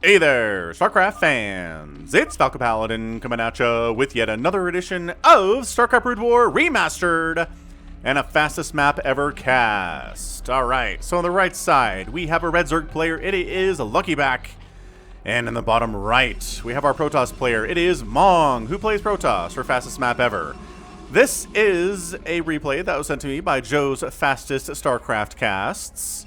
Hey there, StarCraft fans! It's Falcon Paladin coming at ya with yet another edition of StarCraft Brood War Remastered and a fastest map ever cast. Alright, so on the right side, we have a Red Zerg player. It is LuckyBack. And in the bottom right, we have our Protoss player. It is Mong, who plays Protoss for fastest map ever. This is a replay that was sent to me by Joe's Fastest StarCraft Casts.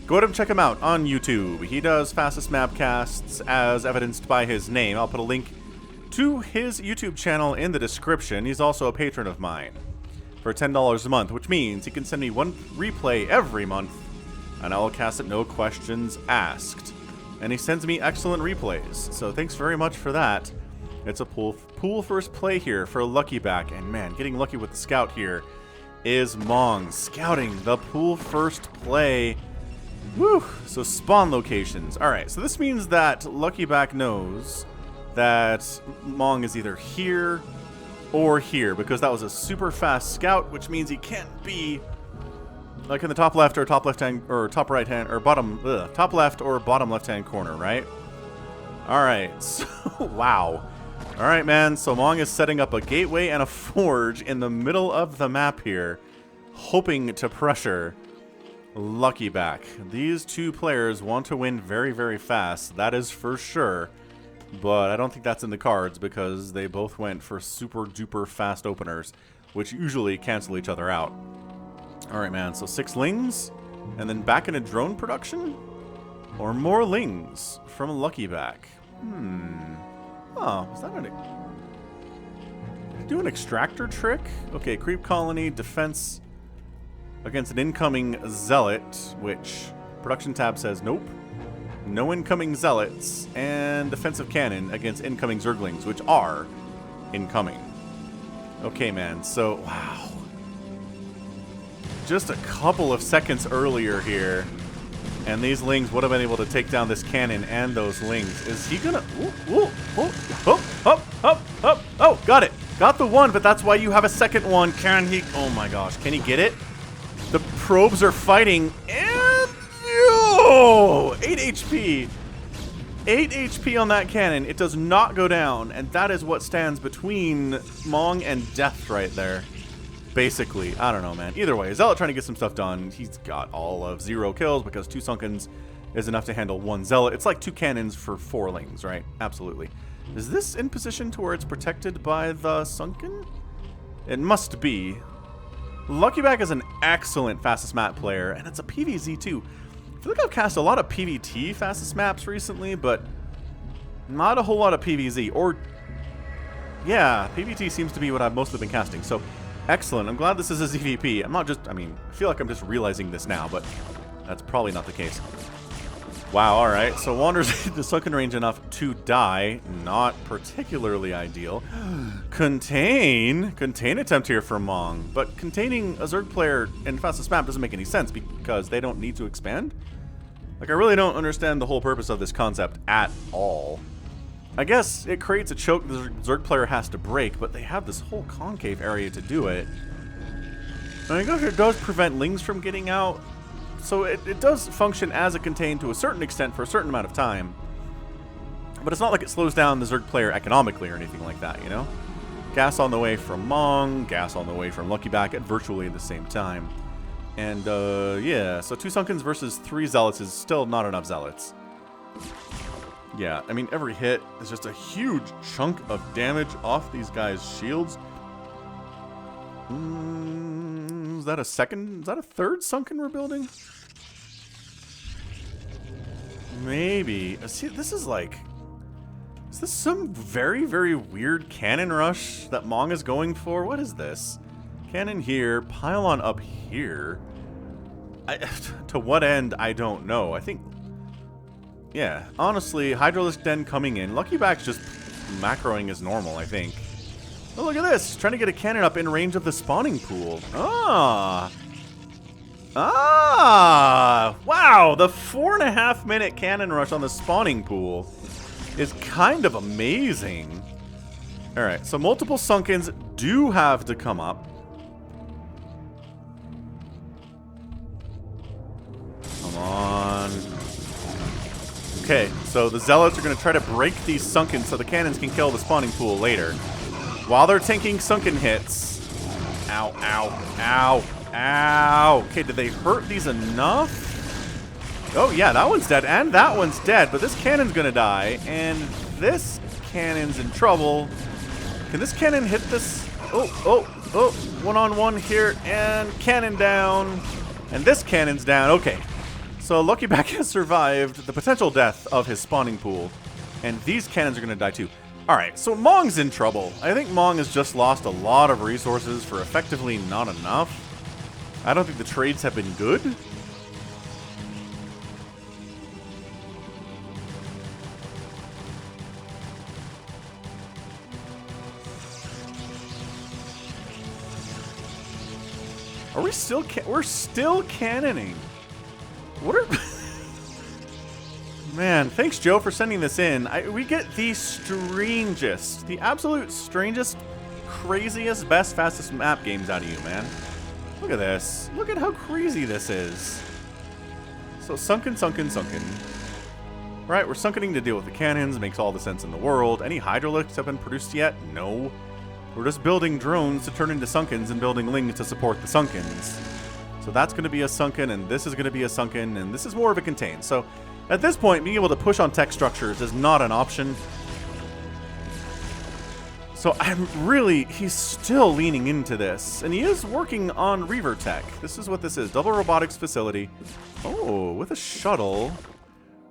Go ahead and check him out on YouTube. He does fastest map casts as evidenced by his name. I'll put a link to his YouTube channel in the description. He's also a patron of mine for $10 a month, which means he can send me one replay every month, and I will cast it no questions asked. And he sends me excellent replays, so thanks very much for that. It's a pool first play here for LuckyBack, and man, getting lucky with the scout here is Mong. Scouting the pool first play. Woo! So spawn locations. Alright, so this means that LuckyBack knows that Mong is either here or here, because that was a super fast scout, which means he can't be like in the top left or top left hand or top right hand or bottom top left or bottom left hand corner, right? Alright, so wow. Alright, man, so Mong is setting up a gateway and a forge in the middle of the map here, hoping to pressure LuckyBack. These two players want to win very, very fast. That is for sure. But I don't think that's in the cards because they both went for super duper fast openers, which usually cancel each other out. Alright, man. So 6 lings, and then back into drone production? Or more lings from LuckyBack. Oh, is that an... Did I do an extractor trick? Okay, creep colony, defense... against an incoming zealot, which production tab says nope. No incoming zealots, and defensive cannon against incoming zerglings, which are incoming. Okay, man, so wow. Just a couple of seconds earlier here, and these lings would have been able to take down this cannon and those lings. Is he gonna... Oh, got it. Got the one, but that's why you have a second one. Can he... Oh my gosh, can he get it? The probes are fighting, and... Oh! 8 HP. 8 HP on that cannon. It does not go down, and that is what stands between Mong and death right there. Basically. I don't know, man. Either way, Zealot trying to get some stuff done. He's got all of 0 kills because 2 Sunkens is enough to handle 1 Zealot. It's like 2 cannons for 4 lings, right? Absolutely. Is this in position to where it's protected by the Sunken? It must be. LuckyBack is an excellent fastest map player, and it's a PvZ too. I feel like I've cast a lot of PvT fastest maps recently, but not a whole lot of PvZ. Or, yeah, PvT seems to be what I've mostly been casting. So, excellent. I'm glad this is a ZVP. I'm not just, I mean, I feel like I'm just realizing this now, but that's probably not the case. Wow, alright. So, wanders into sunken range enough to die. Not particularly ideal. Contain attempt here for Mong. But containing a Zerg player in fastest map doesn't make any sense because they don't need to expand. Like, I really don't understand the whole purpose of this concept at all. I guess it creates a choke the Zerg player has to break, but they have this whole concave area to do it. And I guess it does prevent lings from getting out. So it does function as a contain to a certain extent for a certain amount of time. But it's not like it slows down the Zerg player economically or anything like that, you know? Gas on the way from Mong, gas on the way from LuckyBack at virtually the same time. And, yeah, so 2 Sunkens versus 3 Zealots is still not enough Zealots. Yeah, I mean, every hit is just a huge chunk of damage off these guys' shields. Is that a second? Is that a third Sunken we're building? Maybe. See, this is like... Is this some very, very weird cannon rush that Mong is going for? What is this? Cannon here, pylon up here. To what end, I don't know. I think... Yeah, honestly, Hydralisk Den coming in. LuckyBack's just macroing as normal, I think. Oh, look at this. Trying to get a cannon up in range of the spawning pool. Ah! Wow, the 4.5 minute cannon rush on the spawning pool is kind of amazing. Alright, so multiple Sunkens do have to come up. Come on. Okay, so the Zealots are going to try to break these Sunken so the cannons can kill the spawning pool later. While they're tanking Sunken hits. Ow, ow, ow, ow. Okay, did they hurt these enough? Oh, yeah, that one's dead, and that one's dead, but this cannon's going to die, and this cannon's in trouble. Can this cannon hit this? Oh, one-on-one here, and cannon down, and this cannon's down. Okay. So LuckyBack has survived the potential death of his spawning pool, and these cannons are going to die too. Alright, so Mong's in trouble. I think Mong has just lost a lot of resources for effectively not enough. I don't think the trades have been good. Are we still we're still cannoning. What are... Man, thanks, Joe, for sending this in. We get the strangest, the absolute strangest, craziest, best, fastest map games out of you, man. Look at this. Look at how crazy this is. So, sunken, sunken, sunken. Right, we're sunkening to deal with the cannons. Makes all the sense in the world. Any hydraulics have been produced yet? No. We're just building drones to turn into sunkens and building lings to support the sunkens. So that's going to be a sunken, and this is going to be a sunken, and this is more of a contain. So at this point, being able to push on tech structures is not an option. So he's still leaning into this, and he is working on Reaver tech. This is what this is, double robotics facility. Oh, with a shuttle.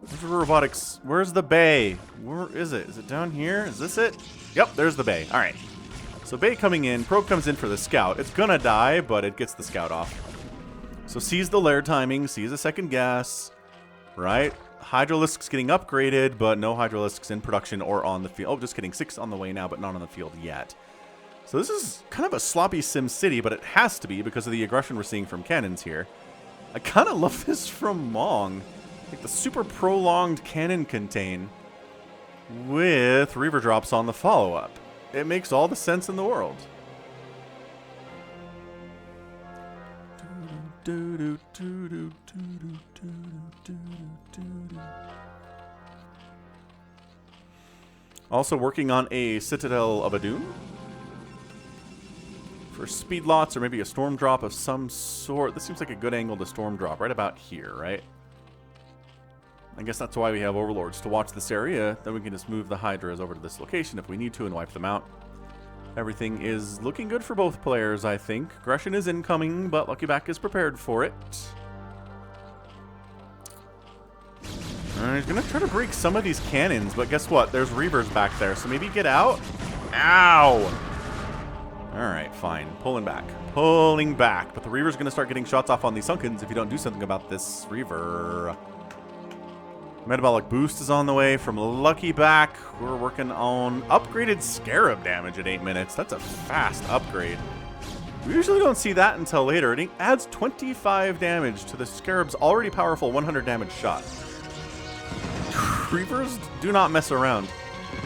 Where's the robotics? Where's the bay? Where is it? Is it down here? Is this it? Yep, there's the bay. All right. So bay coming in, probe comes in for the scout. It's gonna die, but it gets the scout off. So sees the lair timing, sees a second gas, right? Hydralisks getting upgraded, but no hydralisks in production or on the field. Oh, just kidding. 6 on the way now, but not on the field yet. So this is kind of a sloppy Sim City, but it has to be because of the aggression we're seeing from cannons here. I kind of love this from Mong. Like the super prolonged cannon contain with Reaver drops on the follow-up. It makes all the sense in the world. Also working on a Citadel of Adun for speed lots or maybe a storm drop of some sort. This seems like a good angle to storm drop right about here, right? I guess that's why we have overlords, to watch this area. Then we can just move the Hydras over to this location if we need to and wipe them out. Everything is looking good for both players, I think. Aggression is incoming, but LuckyBack is prepared for it. He's going to try to break some of these cannons, but guess what? There's Reavers back there, so maybe get out? Ow! Alright, fine. Pulling back. Pulling back. But the Reaver's going to start getting shots off on these Sunkens if you don't do something about this Reaver. Metabolic boost is on the way from LuckyBack. We're working on upgraded Scarab damage at 8 minutes. That's a fast upgrade. We usually don't see that until later. It adds 25 damage to the Scarab's already powerful 100 damage shot. Reavers do not mess around.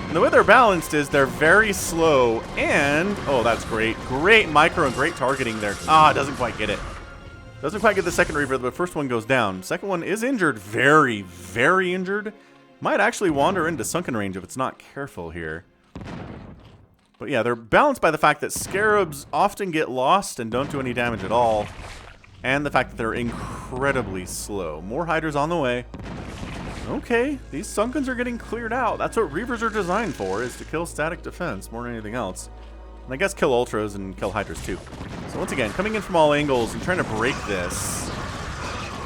And the way they're balanced is they're very slow and... Oh, that's great. Great micro and great targeting there. Ah, it doesn't quite get it. Doesn't quite get the second Reaver, the first one goes down. Second one is injured. Very, very injured. Might actually wander into sunken range if it's not careful here. But yeah, they're balanced by the fact that Scarabs often get lost and don't do any damage at all. And the fact that they're incredibly slow. More Hydras on the way. Okay, these Sunkens are getting cleared out. That's what Reavers are designed for, is to kill static defense more than anything else. And I guess kill Ultras and kill Hydras too. So once again, coming in from all angles and trying to break this.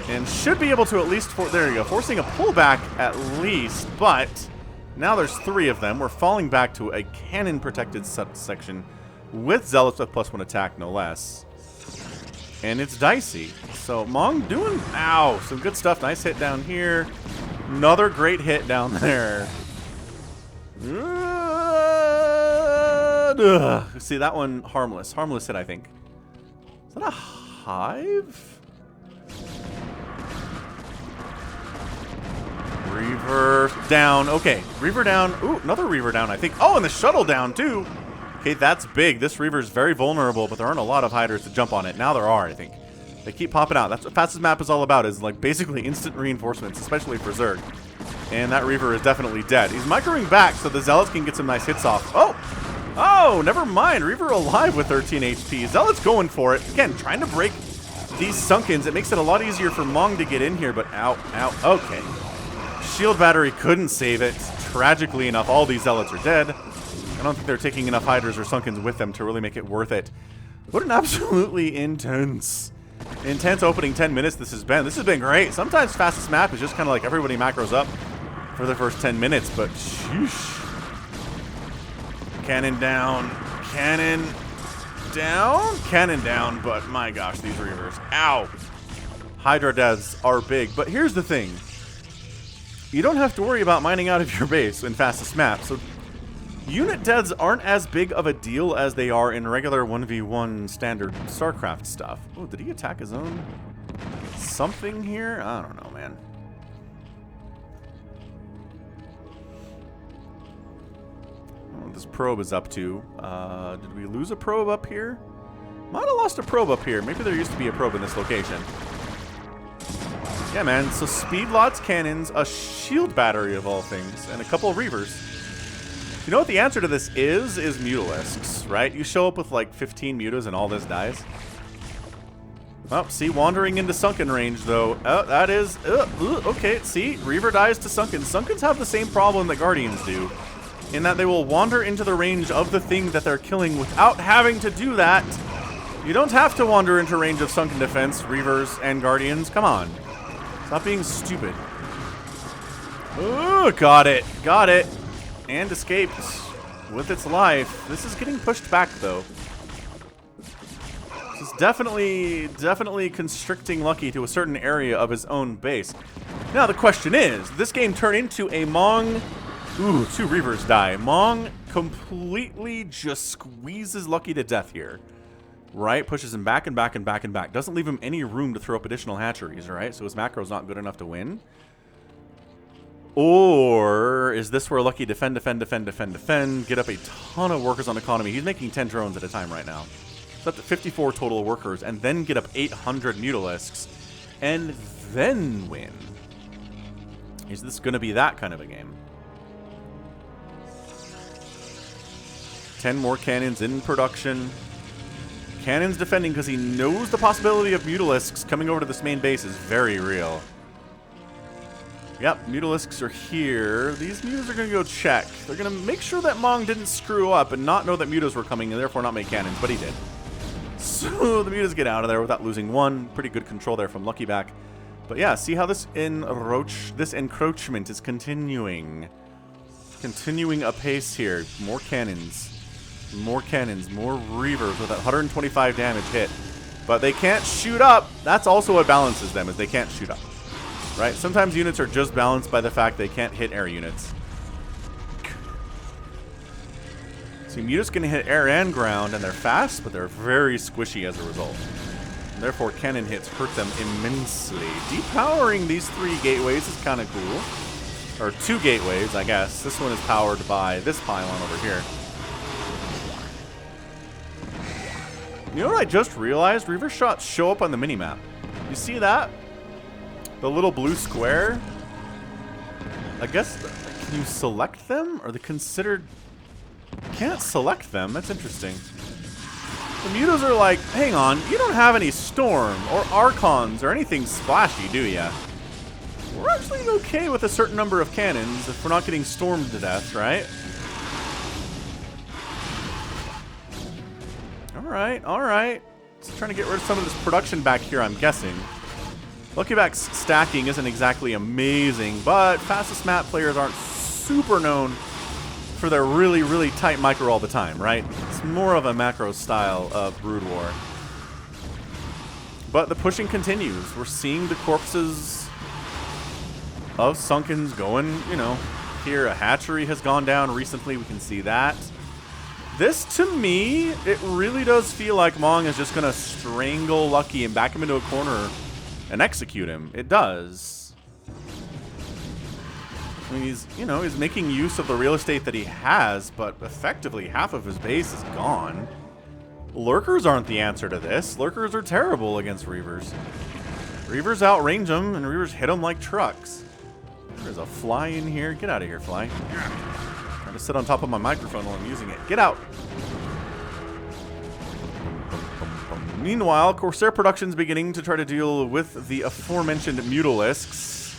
And should be able to at least, there you go, forcing a pullback at least. But now there's 3 of them. We're falling back to a cannon-protected section with Zealots with +1 attack, no less. And it's dicey. So Mong doing, ow, some good stuff. Nice hit down here. Another great hit down there. See, that one harmless. Harmless hit, I think. Is that a hive? Reaver down. Okay, Reaver down. Ooh, another Reaver down, I think. Oh, and the shuttle down, too. Okay, that's big. This Reaver is very vulnerable, but there aren't a lot of Hydras to jump on it. Now there are, I think. They keep popping out. That's what Fastest Map is all about, is like basically instant reinforcements, especially for Zerg. And that Reaver is definitely dead. He's microing back so the Zealots can get some nice hits off. Oh! Oh, never mind. Reaver alive with 13 HP. Zealot's going for it. Again, trying to break these Sunkens. It makes it a lot easier for Mong to get in here, but ow, ow. Okay. Shield battery couldn't save it. Tragically enough, all these Zealots are dead. I don't think they're taking enough Hydras or Sunkens with them to really make it worth it. What an absolutely intense opening 10 minutes this has been. This has been great. Sometimes fastest map is just kind of like everybody macros up for the first 10 minutes, but sheesh. Cannon down. Cannon down. Cannon down, but my gosh, these Reavers. Ow. Hydra deaths are big, but here's the thing. You don't have to worry about mining out of your base in fastest map, so unit deaths aren't as big of a deal as they are in regular 1v1 standard StarCraft stuff. Oh, did he attack his own something here? I don't know, man. What this probe is up to. Did we lose a probe up here? Might have lost a probe up here. Maybe there used to be a probe in this location. Yeah, man. So speed lots, cannons, a shield battery of all things, and a couple of Reavers. You know what the answer to this is Mutalisks, right? You show up with like 15 mutas and all this dies. Oh, see, wandering into Sunken range, though. Oh, that is... okay, see, Reaver dies to Sunken. Sunkens have the same problem that Guardians do, in that they will wander into the range of the thing that they're killing without having to do that. You don't have to wander into range of Sunken Defense, Reavers, and Guardians. Come on. Stop being stupid. Ooh, got it. Got it. And escaped with its life. This is getting pushed back, though. This is definitely constricting Lucky to a certain area of his own base. Now, the question is, this game turned into a Mong... Ooh, 2 Reavers die. Mong completely just squeezes Lucky to death here. Right? Pushes him back and back and back and back. Doesn't leave him any room to throw up additional hatcheries, right? So his macro's not good enough to win. Or is this where Lucky defend, get up a ton of workers on economy? He's making 10 drones at a time right now. It's up to 54 total workers, and then get up 800 Mutalisks, and then win. Is this going to be that kind of a game? 10 more cannons in production. Cannon's defending because he knows the possibility of Mutalisks coming over to this main base is very real. Yep, Mutalisks are here. These mutas are going to go check. They're going to make sure that Mong didn't screw up and not know that mutas were coming and therefore not make cannons, but he did. So the mutas get out of there without losing one. Pretty good control there from LuckyBack. But yeah, see how this encroachment is continuing. Continuing apace here. More cannons. More cannons. More Reavers with that 125 damage hit. But they can't shoot up. That's also what balances them, is they can't shoot up. Right? Sometimes units are just balanced by the fact they can't hit air units. See, mutas can hit air and ground, and they're fast, but they're very squishy as a result. And therefore, cannon hits hurt them immensely. Depowering these 3 gateways is kind of cool. Or 2 gateways, I guess. This one is powered by this pylon over here. You know what I just realized? Reaver shots show up on the minimap. You see that? The little blue square? I guess, can you select them? Are they considered... Can't select them. That's interesting. The mutas are like, hang on, you don't have any Storm or Archons or anything splashy, do ya? We're actually okay with a certain number of cannons if we're not getting stormed to death, right? Alright, alright. Just trying to get rid of some of this production back here, I'm guessing. LuckyBack's stacking isn't exactly amazing, but fastest map players aren't super known for their really, really tight micro all the time, right? It's more of a macro style of Brood War. But the pushing continues. We're seeing the corpses of Sunkens going, you know, here. A hatchery has gone down recently. We can see that. This, to me, it really does feel like Mong is just going to strangle Lucky and back him into a corner and execute him. It does. I mean, he's making use of the real estate that he has, but effectively half of his base is gone. Lurkers aren't the answer to this. Lurkers are terrible against Reavers. Reavers outrange them, and Reavers hit them like trucks. There's a fly in here. Get out of here, fly. Trying to sit on top of my microphone while I'm using it. Get out. Meanwhile, Corsair Production's beginning to try to deal with the aforementioned Mutalisks.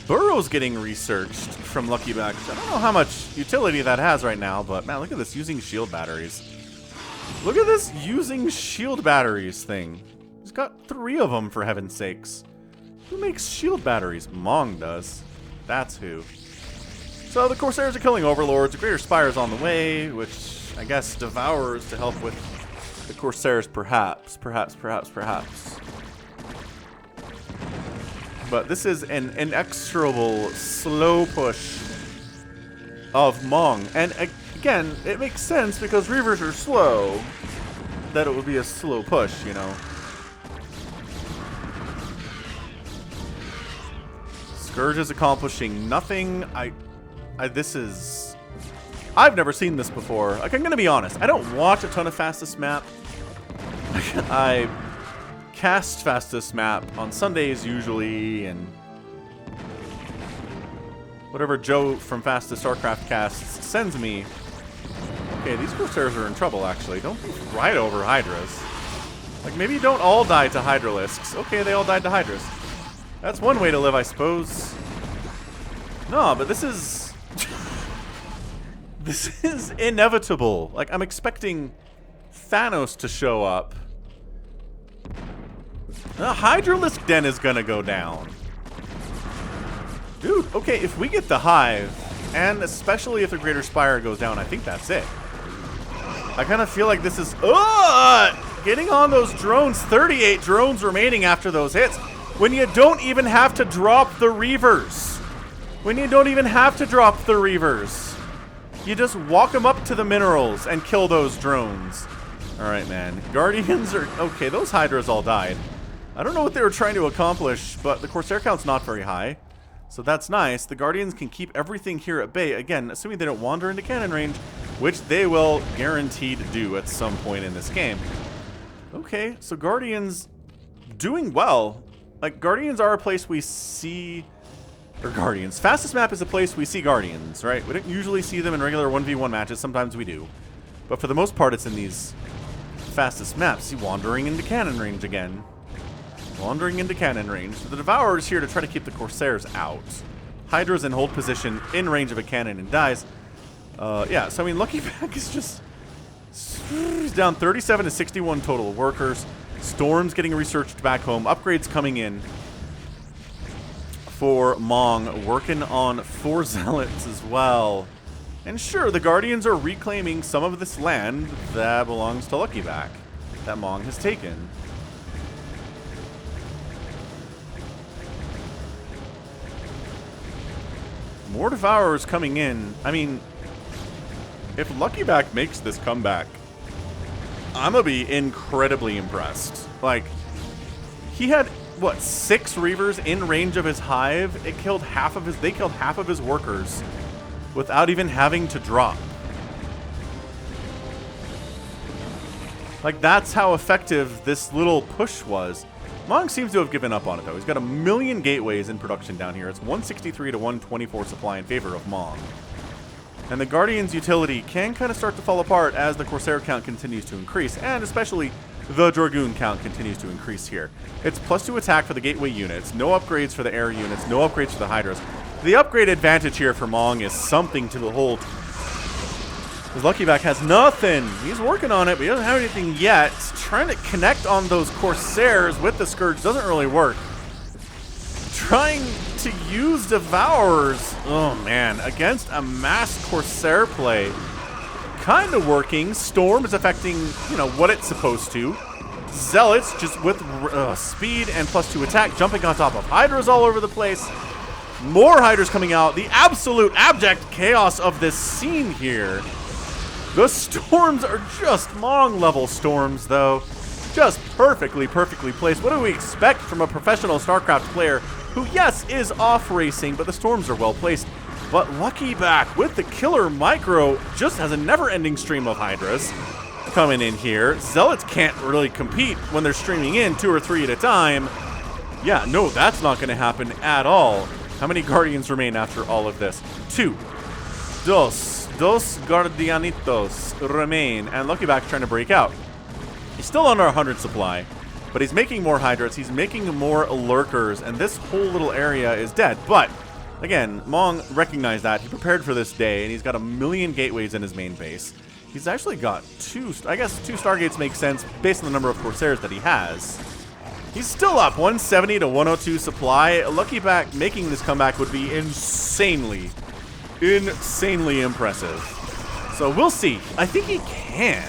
Burrow's getting researched from LuckyBack. I don't know how much utility that has right now, but man, look at this using shield batteries. Look at this using shield batteries thing. He's got 3 of them, for heaven's sakes. Who makes shield batteries? Mong does. That's who. So the Corsairs are killing Overlords. A Greater Spire's on the way, which I guess Devours to help with the Corsairs, perhaps. But this is an inexorable slow push of Mong. And again, it makes sense because Reavers are slow that it would be a slow push, you know. Scourge is accomplishing nothing. I've never seen this before. Like, I'm gonna be honest. I don't watch a ton of Fastest Map. I cast Fastest Map on Sundays usually, and whatever Joe from Fastest StarCraft casts sends me. Okay, these Corsairs are in trouble, actually. Don't be right over Hydras. Like, maybe you don't all die to Hydralisks. Okay, they all died to Hydras. That's one way to live, I suppose. No, but this is... this is inevitable. Like, I'm expecting Thanos to show up. The Hydralisk Den is gonna go down. Dude, okay, if we get the Hive, and especially if the Greater Spire goes down, I think that's it. I kind of feel like this is... getting on those drones. 38 drones remaining after those hits. When you don't even have to drop the Reavers. When you don't even have to drop the Reavers. You just walk them up to the minerals and kill those drones. Alright, man. Guardians are... Okay, those Hydras all died. I don't know what they were trying to accomplish, but the Corsair count's not very high. So that's nice. The Guardians can keep everything here at bay. Again, assuming they don't wander into cannon range, which they will guaranteed do at some point in this game. Okay, so Guardians doing well. Like, Guardians are a place we see... Or Guardians. Fastest Map is a place we see Guardians, right? We don't usually see them in regular 1v1 matches. Sometimes we do. But for the most part, it's in these Fastest Maps. See, wandering into cannon range again. Wandering into cannon range. The Devourer is here to try to keep the Corsairs out. Hydra's in hold position, in range of a cannon, and dies. Yeah, so I mean, LuckyBack is just... He's down 37 to 61 total workers. Storm's getting researched back home. Upgrades coming in for Mong. Working on 4 Zealots as well. And sure, the Guardians are reclaiming some of this land that belongs to LuckyBack, that Mong has taken. More Devourers coming in. I mean, if LuckyBack makes this comeback, I'm gonna be incredibly impressed. Like, he had, what, 6 Reavers in range of his Hive? It killed half of his, they killed half of his workers without even having to drop. Like, that's how effective this little push was. Mong seems to have given up on it, though. He's got 1 million gateways in production down here. It's 163 to 124 supply in favor of Mong. And the Guardian's utility can kind of start to fall apart as the Corsair count continues to increase, and especially the Dragoon count continues to increase here. It's +2 attack for the gateway units, no upgrades for the air units, no upgrades for the Hydras. The upgrade advantage here for Mong is something to behold. Because LuckyBack has nothing. He's working on it, but he doesn't have anything yet. Trying to connect on those Corsairs with the Scourge doesn't really work. Trying to use Devourers, oh man, against a mass Corsair play. Kind of working. Storm is affecting, you know, what it's supposed to. Zealots, just with speed and +2 attack, jumping on top of Hydras all over the place. More Hydras coming out. The absolute abject chaos of this scene here. The storms are just Mong-level storms, though. Just perfectly placed. What do we expect from a professional StarCraft player who, yes, is off-racing, but the storms are well-placed. But LuckyBack, with the killer micro, just has a never-ending stream of Hydras coming in here. Zealots can't really compete when they're streaming in 2 or 3 at a time. Yeah, no, that's not going to happen at all. How many Guardians remain after all of this? 2. Dos Guardianitos remain. And LuckyBack's trying to break out. He's still under 100 supply, but he's making more Hydras. He's making more Lurkers, and this whole little area is dead. But, again, Mong recognized that. He prepared for this day, and he's got 1 million gateways in his main base. He's actually got 2, I guess 2 Stargates make sense based on the number of Corsairs that he has. He's still up 170 to 102 supply. LuckyBack making this comeback would be insanely impressive. So we'll see. I think he can.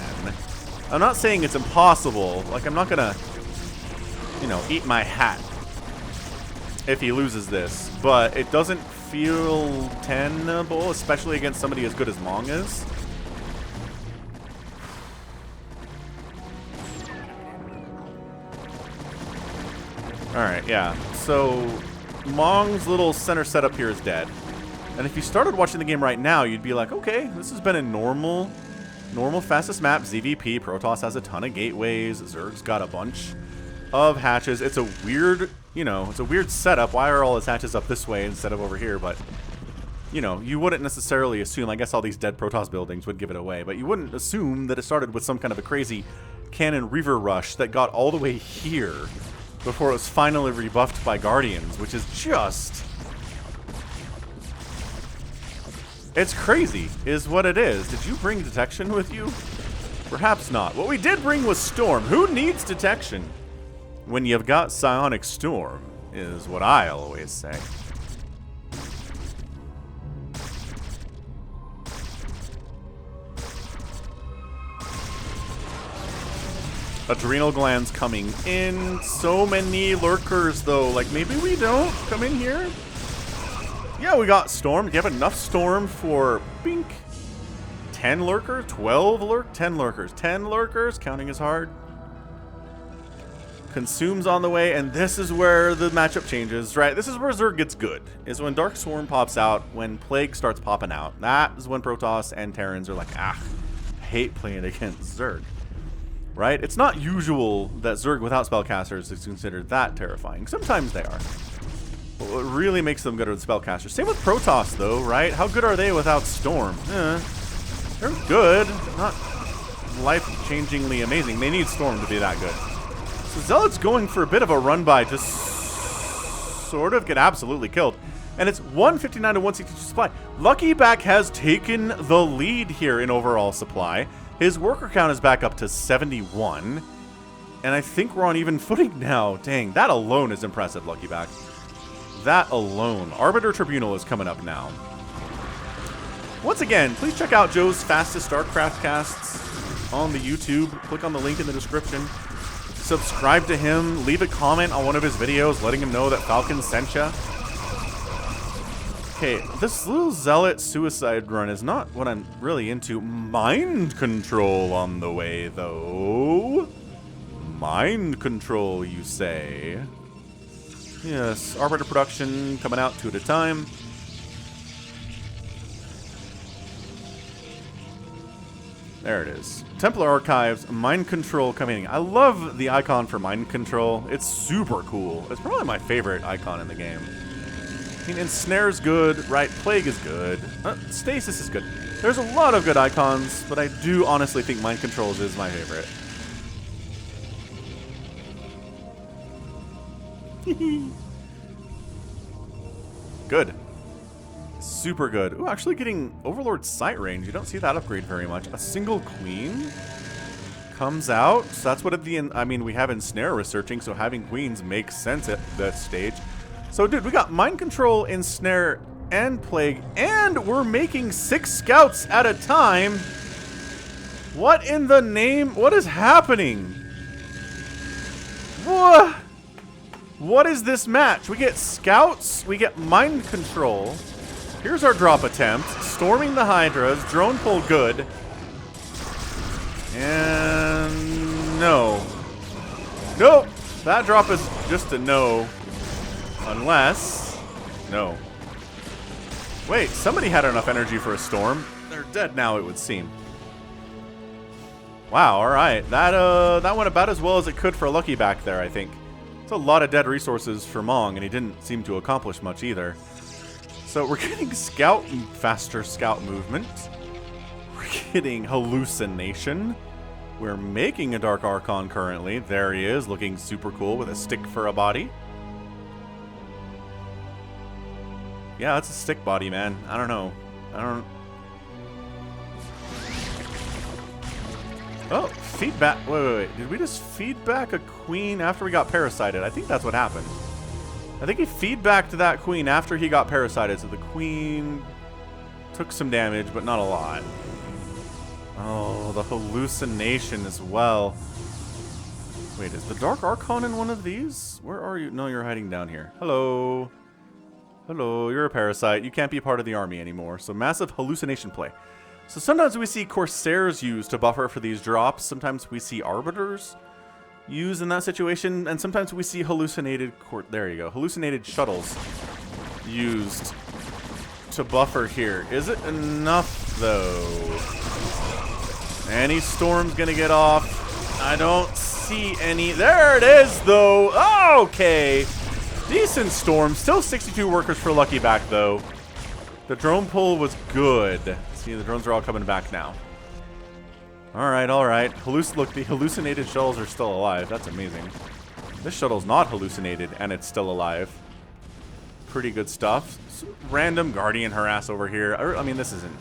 I'm not saying it's impossible. Like, I'm not gonna, you know, eat my hat if he loses this. But it doesn't feel tenable, especially against somebody as good as Mong is. Alright, yeah. So, Mong's little center setup here is dead. And if you started watching the game right now, you'd be like, okay, this has been a normal fastest map, ZVP. Protoss has a ton of gateways. Zerg's got a bunch of hatches. It's a weird, you know, it's a weird setup. Why are all his hatches up this way instead of over here? But, you know, you wouldn't necessarily assume, I guess all these dead Protoss buildings would give it away, but you wouldn't assume that it started with some kind of a crazy cannon reaver rush that got all the way here before it was finally rebuffed by Guardians, which is just... it's crazy, is what it is. Did you bring detection with you? Perhaps not. What we did bring was Storm. Who needs detection when you've got Psionic Storm, is what I always say. Adrenal glands coming in. So many Lurkers, though. Like, maybe we don't come in here? Yeah, we got Storm. Do you have enough Storm for, bink, 10 Lurkers? 12 Lurk? 10 Lurkers. 10 Lurkers? Counting is hard. Consumes on the way, and this is where the matchup changes, right? This is where Zerg gets good, is when Dark Swarm pops out, when Plague starts popping out. That is when Protoss and Terrans are like, I hate playing against Zerg. Right? It's not usual that Zerg without spellcasters is considered that terrifying. Sometimes they are. But what really makes them good are the spellcasters. Same with Protoss, though, right? How good are they without Storm? They're good. Not life-changingly amazing. They need Storm to be that good. So Zealot's going for a bit of a run-by to sort of get absolutely killed. And it's 159 to 162 supply. LuckyBack has taken the lead here in overall supply. His worker count is back up to 71. And I think we're on even footing now. Dang, that alone is impressive, LuckyBack. That alone. Arbiter Tribunal is coming up now. Once again, please check out Joe's fastest StarCraft casts on the YouTube. Click on the link in the description. Subscribe to him. Leave a comment on one of his videos letting him know that Falcon sent ya. Okay, this little Zealot suicide run is not what I'm really into. Mind control on the way, though. Mind control, you say? Yes, Arbiter production coming out 2 at a time. There it is. Templar Archives, Mind Control coming in. I love the icon for Mind Control. It's super cool. It's probably my favorite icon in the game. I mean, Ensnare's good, right? Plague is good. Stasis is good. There's a lot of good icons, but I do honestly think Mind Controls is my favorite. Good. Super good. Ooh, actually getting Overlord sight range. You don't see that upgrade very much. A single queen comes out. So that's what at the end, I mean, we have Ensnare researching, so having queens makes sense at that stage. So, dude, we got Mind Control, Ensnare, and Plague, and we're making 6 scouts at a time. What in the name? What is happening? What is this match? We get scouts, we get Mind Control. Here's our drop attempt. Storming the Hydras, drone pull good. And no. Nope. That drop is just a no. Unless... no. Wait, somebody had enough energy for a storm. They're dead now, it would seem. Wow, alright. That went about as well as it could for LuckyBack there, I think. It's a lot of dead resources for Mong, and he didn't seem to accomplish much either. So we're getting faster scout movement. We're getting hallucination. We're making a Dark Archon currently. There he is, looking super cool with a stick for a body. Yeah, that's a stick body, man. I don't know. Oh, feedback. Wait. Did we just feedback a queen after we got parasited? I think that's what happened. I think he feedbacked that queen after he got parasited, so the queen took some damage, but not a lot. Oh, the hallucination as well. Wait, is the Dark Archon in one of these? Where are you? No, you're hiding down here. Hello. Hello, you're a parasite. You can't be part of the army anymore. So massive hallucination play. So sometimes we see Corsairs used to buffer for these drops. Sometimes we see Arbiters used in that situation. And sometimes we see hallucinated shuttles used to buffer here. Is it enough, though? Any storm's gonna get off. I don't see any. There it is, though. Oh, okay. Decent storm. Still 62 workers for LuckyBack, though. The drone pull was good. See, the drones are all coming back now. Alright. Look, the hallucinated shuttles are still alive. That's amazing. This shuttle's not hallucinated, and it's still alive. Pretty good stuff. Some random Guardian harass over here. I mean, this isn't...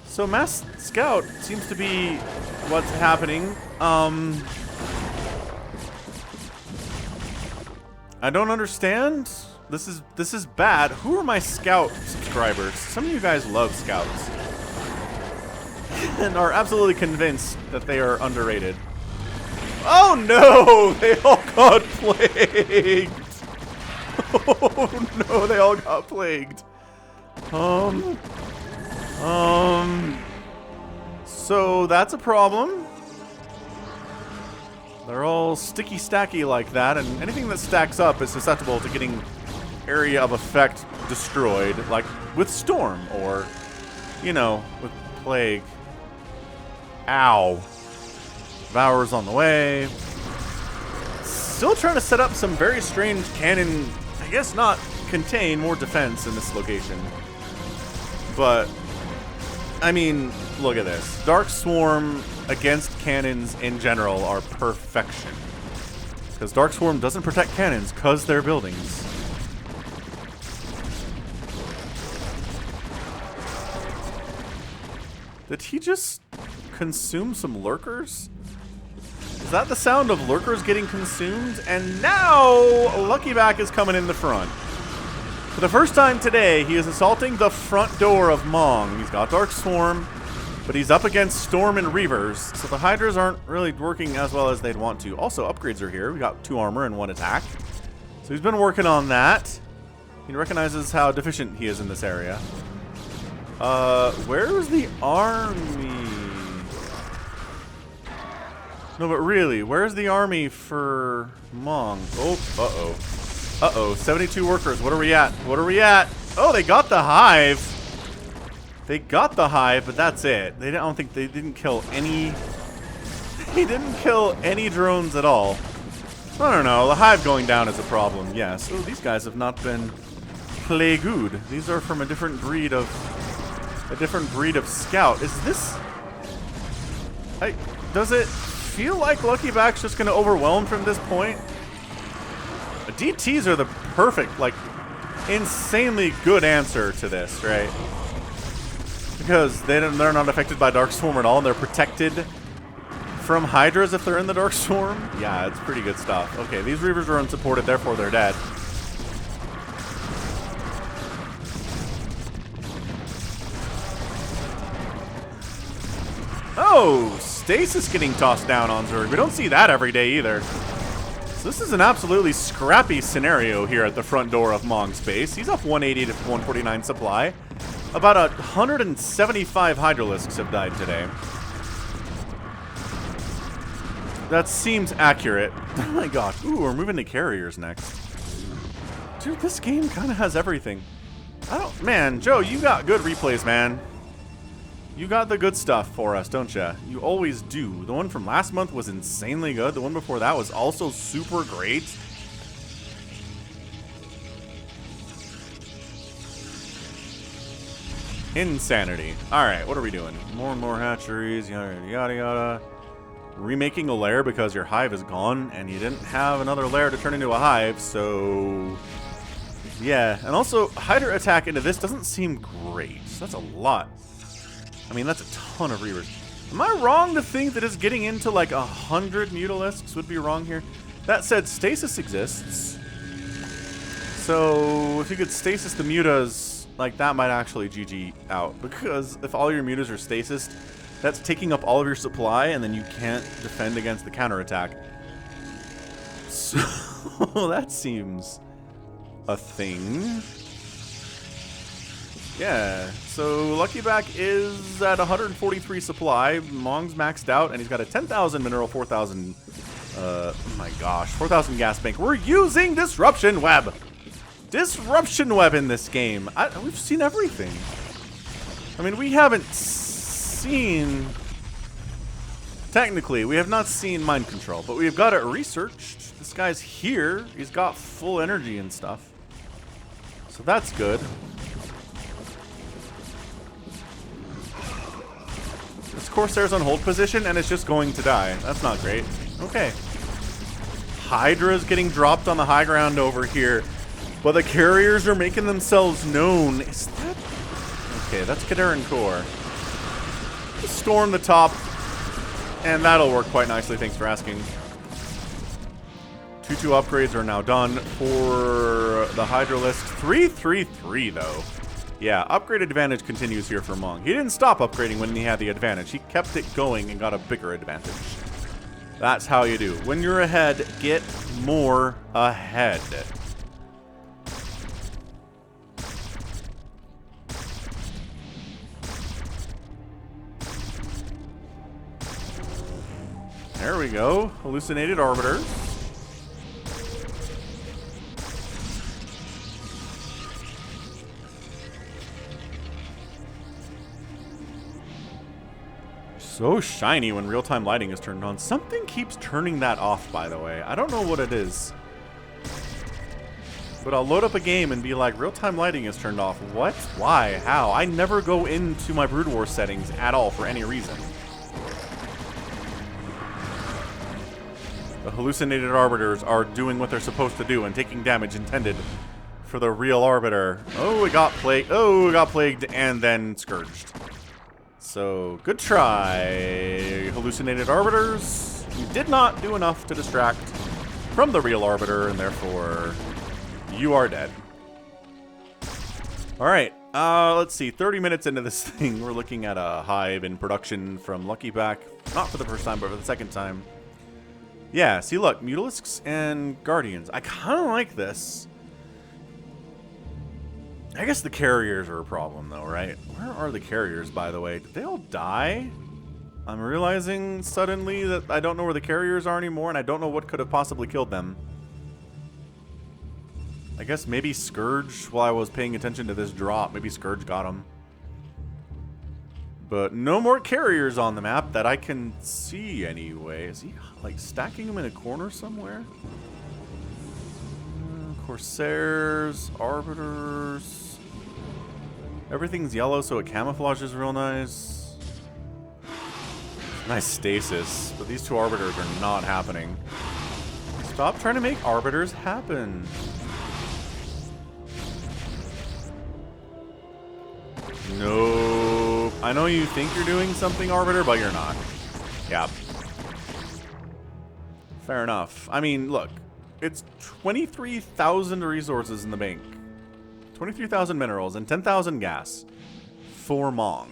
So, Mass Scout seems to be what's happening. I don't understand. This is bad. Who are my Scout subscribers? Some of you guys love Scouts. And are absolutely convinced that they are underrated. Oh no! They all got plagued! Oh no, they all got plagued. So that's a problem. They're all sticky stacky like that, and anything that stacks up is susceptible to getting area of effect destroyed, like with Storm or, you know, with Plague. Ow. Devourer's on the way. Still trying to set up some very strange cannon, I guess not contain, more defense in this location. But, I mean, look at this. Dark Swarm against cannons in general are perfection. Because Dark Swarm doesn't protect cannons because they're buildings. Did he just consume some lurkers? Is that the sound of lurkers getting consumed? And now LuckyBack is coming in the front. For the first time today, he is assaulting the front door of Mong. He's got Dark Swarm, but he's up against Storm and Reavers, so the Hydras aren't really working as well as they'd want to. Also, upgrades are here. We got 2 armor and 1 attack. So he's been working on that. He recognizes how deficient he is in this area. Where's the army? No, but really, where's the army for Mong? Oh, uh-oh. Uh-oh, 72 workers. What are we at? What are we at? Oh, they got the hive. They got the hive, but that's it. I don't think they didn't kill any... They didn't kill any drones at all. I don't know. The hive going down is a problem, yes. Oh, these guys have not been plagued. These are from a different breed of... scout. Is this... Does it feel like LuckyBack's just going to overwhelm from this point? DTs are the perfect, like, insanely good answer to this, right? Because they're not affected by Dark Swarm at all, and they're protected from Hydras if they're in the Dark Swarm. Yeah, it's pretty good stuff. Okay, these Reavers are unsupported, therefore they're dead. Oh, Stasis getting tossed down on Zerg. We don't see that every day either. So this is an absolutely scrappy scenario here at the front door of Mong's base. He's up 180 to 149 supply. About 175 Hydralisks have died today. That seems accurate. Oh my god. Ooh, we're moving to carriers next. Dude, this game kind of has everything. Man, Joe, you got good replays, man. You got the good stuff for us, don't ya? You always do. The one from last month was insanely good. The one before that was also super great. Insanity. Alright, what are we doing? More and more hatcheries, yada yada yada. Remaking a lair because your hive is gone, and you didn't have another lair to turn into a hive, so... Yeah, and also, Hydra attack into this doesn't seem great. That's a lot. I mean, that's a ton of reavers. Am I wrong to think that just getting into like 100 Mutalisks would be wrong here? That said, stasis exists. So, if you could stasis the mutas, like that might actually GG out. Because if all your mutas are stasis, that's taking up all of your supply, and then you can't defend against the counterattack. So, that seems a thing. Yeah, so LuckyBack is at 143 supply. Mong's maxed out, and he's got a 10,000 mineral, 4,000, oh my gosh, 4,000 gas bank. We're using Disruption Web! Disruption Web in this game. We've seen everything. I mean, we haven't seen... Technically, we have not seen Mind Control, but we've got it researched. This guy's here. He's got full energy and stuff. So that's good. This Corsair's on hold position, and it's just going to die. That's not great. Okay. Hydra's getting dropped on the high ground over here, but the carriers are making themselves known. Is that... Okay, that's Kaderan Core. Storm the top, and that'll work quite nicely. Thanks for asking. 2-2 upgrades are now done for the Hydralisk. 3-3-3, though. Yeah, upgrade advantage continues here for Mong. He didn't stop upgrading when he had the advantage. He kept it going and got a bigger advantage. That's how you do. When you're ahead, get more ahead. There we go. Hallucinated Arbiters. So shiny when real-time lighting is turned on. Something keeps turning that off, by the way. I don't know what it is. But I'll load up a game and be like, real-time lighting is turned off. What? Why? How? I never go into my Brood War settings at all for any reason. The hallucinated arbiters are doing what they're supposed to do and taking damage intended for the real arbiter. Oh, it got plagued. Oh, it got plagued and then scourged. So, good try, hallucinated arbiters. You did not do enough to distract from the real arbiter, and therefore, you are dead. Alright, let's see. 30 minutes into this thing, we're looking at a hive in production from LuckyBack. Not for the first time, but for the second time. Yeah, see, look, Mutalisks and Guardians. I kind of like this. I guess the carriers are a problem, though, right? Where are the carriers, by the way? Did they all die? I'm realizing suddenly that I don't know where the carriers are anymore, and I don't know what could have possibly killed them. I guess maybe Scourge, while I was paying attention to this drop, maybe Scourge got him. But no more carriers on the map that I can see anyway. Is he, like, stacking them in a corner somewhere? Corsairs, Arbiters. Everything's yellow, so it camouflages real nice. Nice stasis, but these two Arbiters are not happening. Stop trying to make Arbiters happen. No. I know you think you're doing something, Arbiter, but you're not. Yep. Fair enough. I mean, look. It's 23,000 resources in the bank. 23,000 minerals and 10,000 gas for Mong.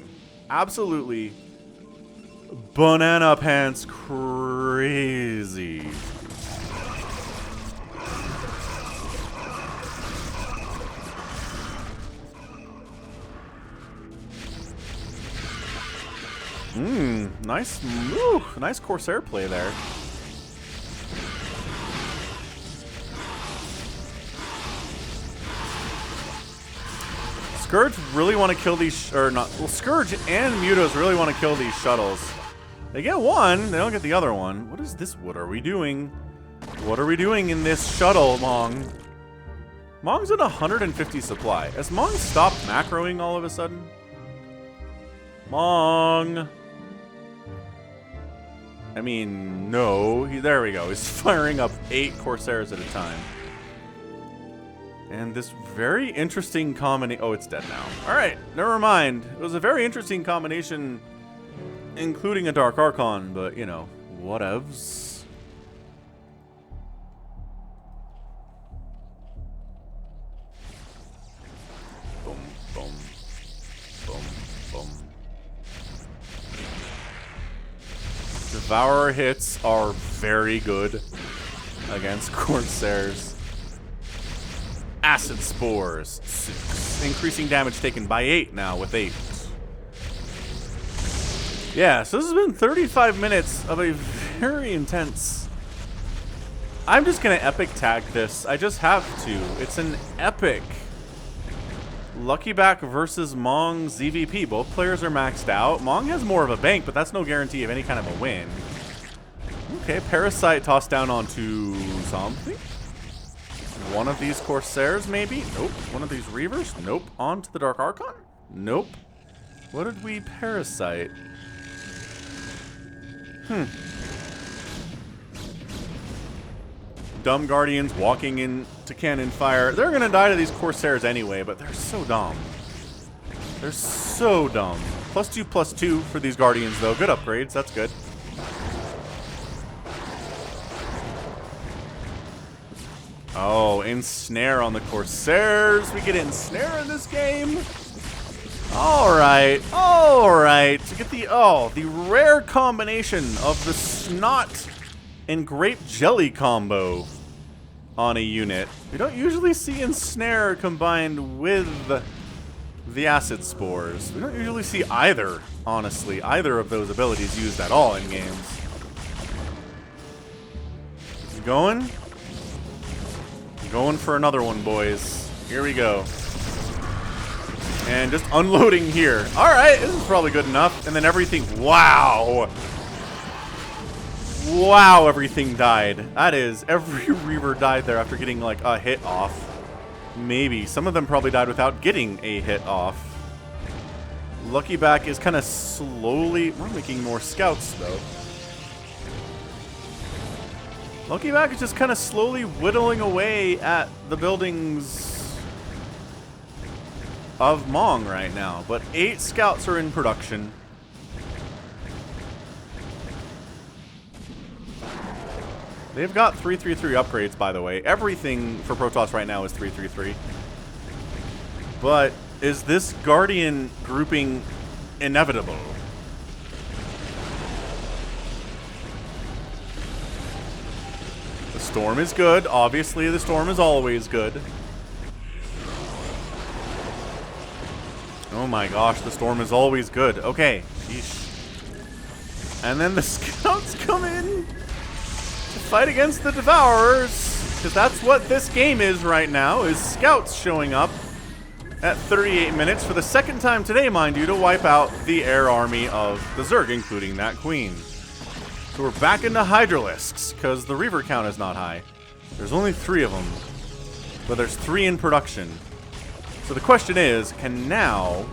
Absolutely banana pants crazy. Nice move. Nice Corsair play there. Scourge really want to kill these, or not, well, Scourge and Mutos really want to kill these shuttles. They get one, they don't get the other one. What is this? What are we doing? What are we doing in this shuttle, Mong? Mong's at 150 supply. Has Mong stopped macroing all of a sudden? Mong. I mean, no. There we go. He's firing up 8 Corsairs at a time. And this very interesting combination... Oh, it's dead now. Alright, never mind. It was a very interesting combination, including a Dark Archon, but, you know, whatevs. Boom, boom, boom, boom. Devourer hits are very good against Corsairs. Acid Spores. 6. Increasing damage taken by 8 now with 8. Yeah, so this has been 35 minutes of a very intense... I'm just going to epic tag this. I just have to. It's an epic. LuckyBack versus Mong ZVP. Both players are maxed out. Mong has more of a bank, but that's no guarantee of any kind of a win. Okay, Parasite tossed down onto something. One of these Corsairs, maybe? Nope. One of these Reavers? Nope. Onto the Dark Archon? Nope. What did we Parasite? Dumb Guardians walking into cannon fire. They're gonna die to these Corsairs anyway, but they're so dumb. They're so dumb. +2/+2 for these Guardians, though. Good upgrades. That's good. Oh, ensnare on the Corsairs. We get ensnare in this game. Alright, alright. To get the rare combination of the snot and grape jelly combo on a unit. We don't usually see ensnare combined with the acid spores. We don't usually see either, honestly, either of those abilities used at all in games. Going? Going for another one, boys. Here we go. And just unloading here. Alright, this is probably good enough. And then everything... Wow! Wow, everything died. That is... Every Reaver died there after getting, like, a hit off. Maybe. Some of them probably died without getting a hit off. LuckyBack is kind of slowly... We're making more scouts, though. LuckyBack is just kind of slowly whittling away at the buildings of Mong right now. But 8 scouts are in production. They've got 333 upgrades, by the way. Everything for Protoss right now is 333. But is this Guardian grouping inevitable? The Storm is good. Obviously, the Storm is always good. Oh my gosh, the Storm is always good. Okay. Sheesh. And then the Scouts come in to fight against the Devourers. Because that's what this game is right now, is Scouts showing up at 38 minutes for the second time today, mind you, to wipe out the air army of the Zerg, including that Queen. So we're back into Hydralisks, because the Reaver count is not high. There's only 3 of them, but there's 3 in production. So the question is, can now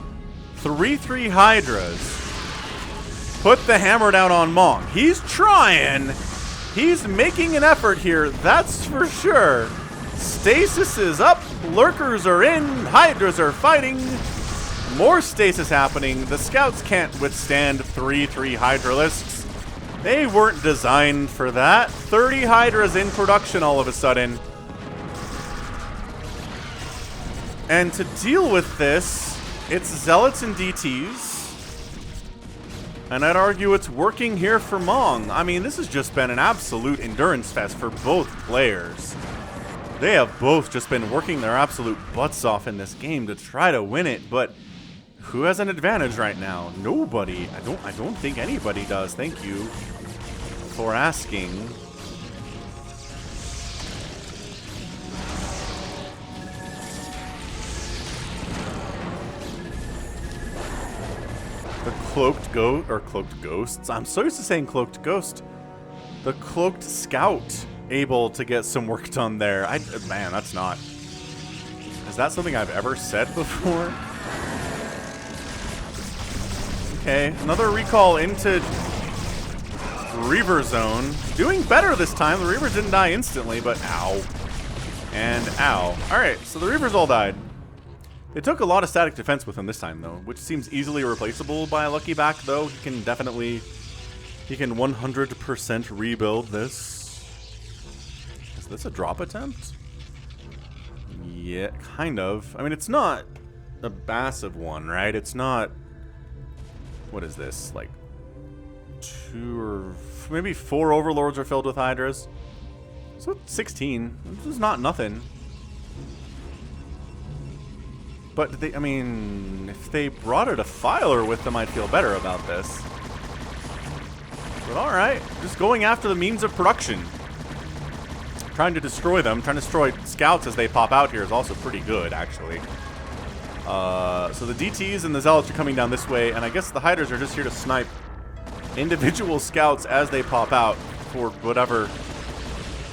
3/3 Hydras put the hammer down on Mong? He's trying. He's making an effort here, that's for sure. Stasis is up, Lurkers are in, Hydras are fighting. More stasis happening. The Scouts can't withstand 3/3 Hydralisks. They weren't designed for that. 30 Hydras in production all of a sudden. And to deal with this, it's Zealots and DTs. And I'd argue it's working here for Mong. I mean, this has just been an absolute endurance fest for both players. They have both just been working their absolute butts off in this game to try to win it, but who has an advantage right now? Nobody. I don't think anybody does. Thank you for asking. The cloaked ghost, or cloaked ghosts. I'm so used to saying cloaked ghost. The cloaked scout able to get some work done there. Man, that's not. Is that something I've ever said before? Okay, another recall into Reaver zone. Doing better this time. The Reavers didn't die instantly, but ow. And ow. Alright, so the Reavers all died. It took a lot of static defense with him this time, though, which seems easily replaceable by a LuckyBack, though. He can 100% rebuild this. Is this a drop attempt? Yeah, kind of. I mean, it's not a massive one, right? It's not... What is this? Like, 2 or maybe 4 overlords are filled with hydras. So 16. This is not nothing. But I mean, if they brought a defiler with them, I'd feel better about this. But alright, just going after the means of production. Trying to destroy them, trying to destroy scouts as they pop out here is also pretty good, actually. So the DTs and the Zealots are coming down this way, and I guess the Hydras are just here to snipe individual scouts as they pop out for whatever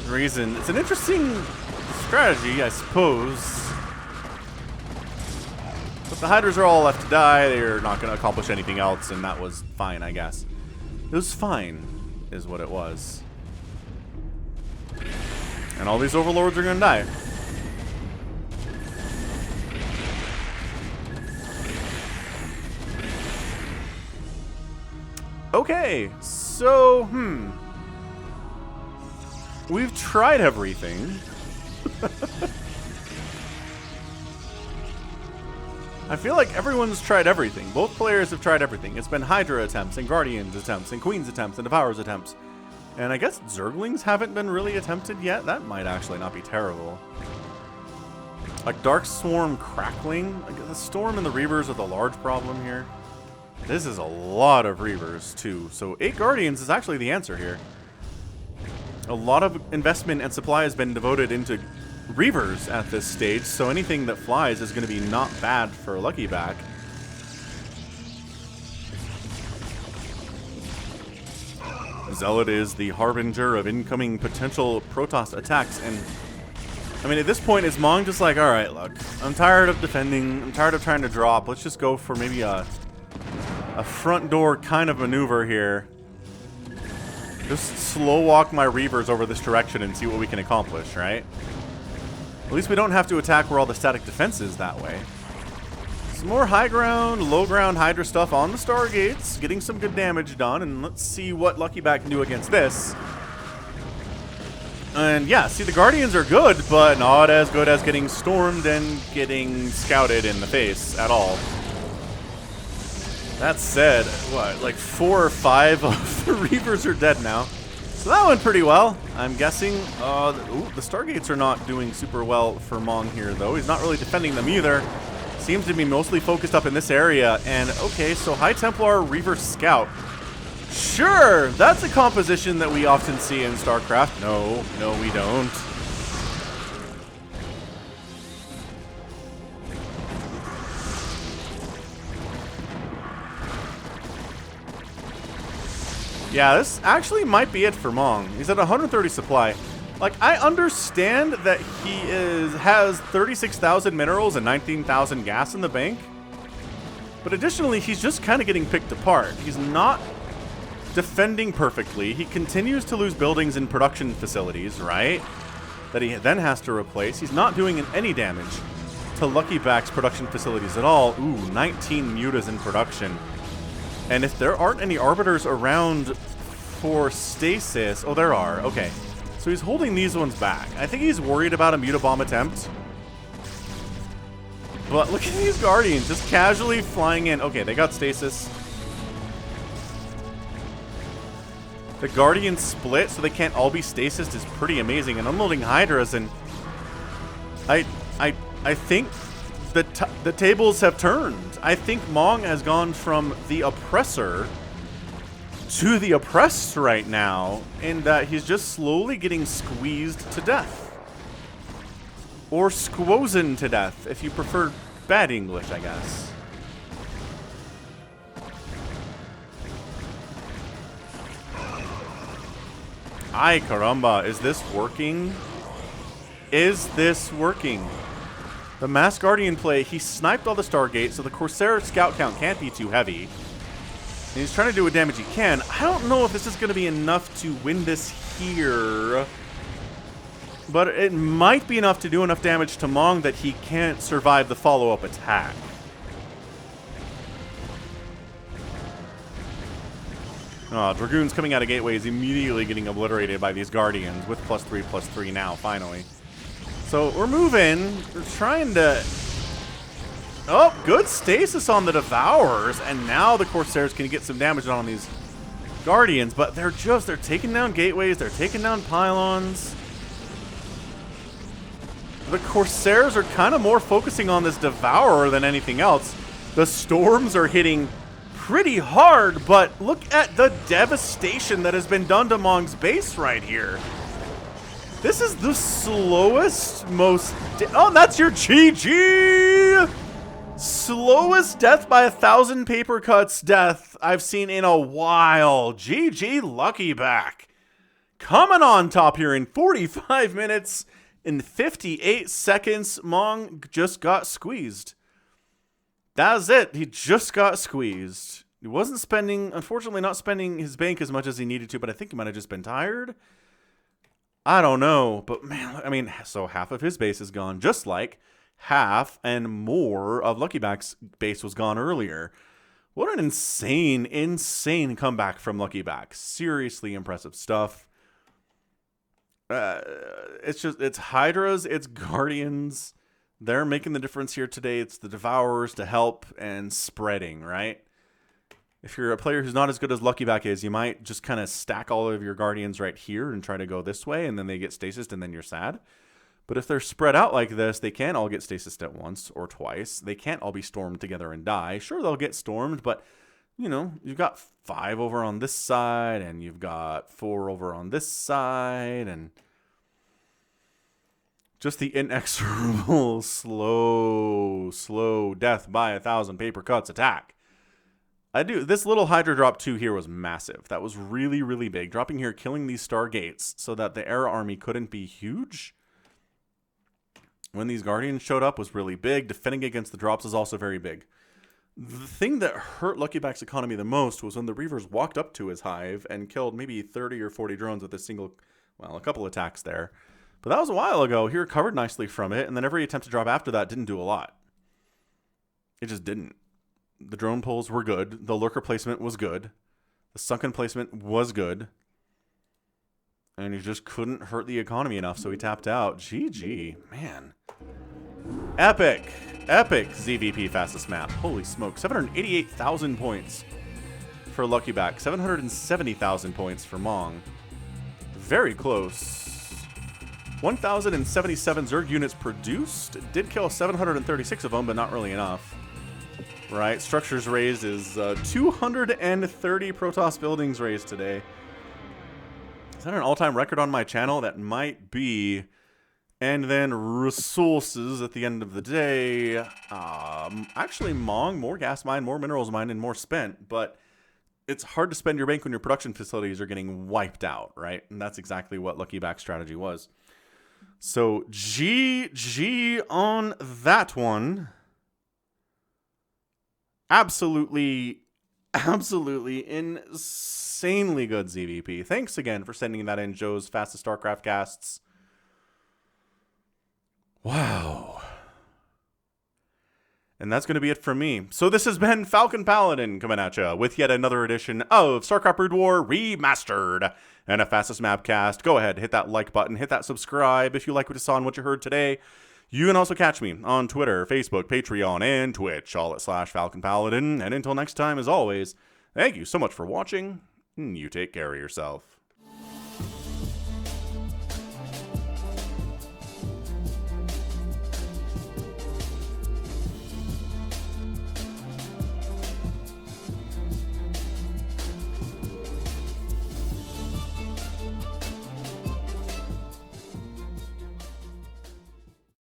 reason. It's an interesting strategy, I suppose. But the Hydras are all left to die. They're not going to accomplish anything else, and that was fine, I guess. It was fine, is what it was. And all these overlords are going to die. Okay, so, we've tried everything. I feel like everyone's tried everything. Both players have tried everything. It's been Hydra attempts, and Guardians attempts, and Queens attempts, and Devourers attempts. And I guess Zerglings haven't been really attempted yet. That might actually not be terrible. Like Dark Swarm crackling. Like the Storm and the Reavers are the large problem here. This is a lot of Reavers, too. So 8 Guardians is actually the answer here. A lot of investment and supply has been devoted into Reavers at this stage, so anything that flies is going to be not bad for LuckyBack. Zealot is the harbinger of incoming potential Protoss attacks, and I mean, at this point, is Mong just like, alright, look, I'm tired of defending, I'm tired of trying to drop, let's just go for maybe a front door kind of maneuver here. Just slow walk my Reavers over this direction and see what we can accomplish, right? At least we don't have to attack where all the static defense is that way. Some more high ground, low ground Hydra stuff on the Stargates, getting some good damage done, and let's see what LuckyBack can do against this. And yeah, see, the Guardians are good, but not as good as getting stormed and getting scouted in the face at all. That said, what, like 4 or 5 of the Reavers are dead now. So that went pretty well, I'm guessing. Ooh, the Stargates are not doing super well for Mong here, though. He's not really defending them either. Seems to be mostly focused up in this area. And, okay, so High Templar, Reaver, Scout. Sure, that's a composition that we often see in StarCraft. No, we don't. Yeah, this actually might be it for Mong. He's at 130 supply. Like, I understand that he has 36,000 minerals and 19,000 gas in the bank. But additionally, he's just kind of getting picked apart. He's not defending perfectly. He continues to lose buildings and production facilities, right? That he then has to replace. He's not doing any damage to LuckyBack's production facilities at all. Ooh, 19 mutas in production. And if there aren't any arbiters around for stasis... Oh, there are. Okay. So he's holding these ones back. I think he's worried about a mutabomb attempt. But look at these Guardians just casually flying in. Okay, they got stasis. The Guardians split so they can't all be stasis is pretty amazing. And unloading Hydras, and I think the tables have turned. I think Mong has gone from the oppressor to the oppressed right now, in that he's just slowly getting squeezed to death. Or squozen to death, if you prefer bad English, I guess. Ay caramba, is this working? Is this working? The Mass Guardian play, he sniped all the Stargate, so the Corsair scout count can't be too heavy. And he's trying to do what damage he can. I don't know if this is going to be enough to win this here. But it might be enough to do enough damage to Mong that he can't survive the follow-up attack. Dragoons coming out of Gateways immediately getting obliterated by these Guardians with +3/+3 now, finally. So we're moving. We're trying to... Oh, good stasis on the Devourers, and now the Corsairs can get some damage on these Guardians, but they're taking down Gateways, they're taking down Pylons. The Corsairs are kind of more focusing on this Devourer than anything else. The Storms are hitting pretty hard, but look at the devastation that has been done to Mong's base right here. This is the slowest, oh, that's your GG! Slowest death by 1,000 paper cuts death I've seen in a while. GG LuckyBack. Coming on top here in 45 minutes and 58 seconds. Mong just got squeezed. That's it. He just got squeezed. He wasn't spending, unfortunately not spending his bank as much as he needed to, but I think he might have just been tired. I don't know. But man, I mean, so half of his base is gone, just like half and more of LuckyBack's base was gone earlier. What an insane, insane comeback from LuckyBack. Seriously impressive stuff. It's Hydras, it's Guardians. They're making the difference here today. It's the Devourers to help and spreading, right? If you're a player who's not as good as LuckyBack is, you might just kind of stack all of your Guardians right here and try to go this way, and then they get stasis, and then you're sad. But if they're spread out like this, they can't all get stasis at once or twice. They can't all be stormed together and die. Sure, they'll get stormed, but, you know, you've got 5 over on this side, and you've got 4 over on this side, and just the inexorable slow death by 1,000 paper cuts attack. This little Hydra drop 2 here was massive. That was really, really big. Dropping here, killing these Stargates so that the Era army couldn't be huge. When these Guardians showed up was really big. Defending against the drops is also very big. The thing that hurt LuckyBack's economy the most was when the Reavers walked up to his hive and killed maybe 30 or 40 drones with a couple attacks there. But that was a while ago. He recovered nicely from it, and then every attempt to drop after that didn't do a lot. It just didn't. The drone pulls were good. The lurker placement was good. The sunken placement was good. And he just couldn't hurt the economy enough, so he tapped out. GG. Man. Epic. Epic ZVP fastest map. Holy smoke. 788,000 points for LuckyBack. 770,000 points for Mong. Very close. 1,077 Zerg units produced. Did kill 736 of them, but not really enough. Right, structures raised is 230 Protoss buildings raised today. Is that an all-time record on my channel? That might be. And then resources at the end of the day. Actually, Mong, more gas mined, more minerals mined, and more spent. But it's hard to spend your bank when your production facilities are getting wiped out, right? And that's exactly what LuckyBack's strategy was. So, GG on that one. Absolutely insanely good ZVP. Thanks again for sending that in, Joe's fastest StarCraft casts. Wow. And that's going to be it from me. So this has been Falcon Paladin coming at you with yet another edition of StarCraft Brood War Remastered and a fastest map cast. Go ahead, hit that like button, hit that subscribe if you like what you saw and what you heard today. You can also catch me on Twitter, Facebook, Patreon, and Twitch, all at /Falcon Paladin. And until next time, as always, thank you so much for watching. You take care of yourself.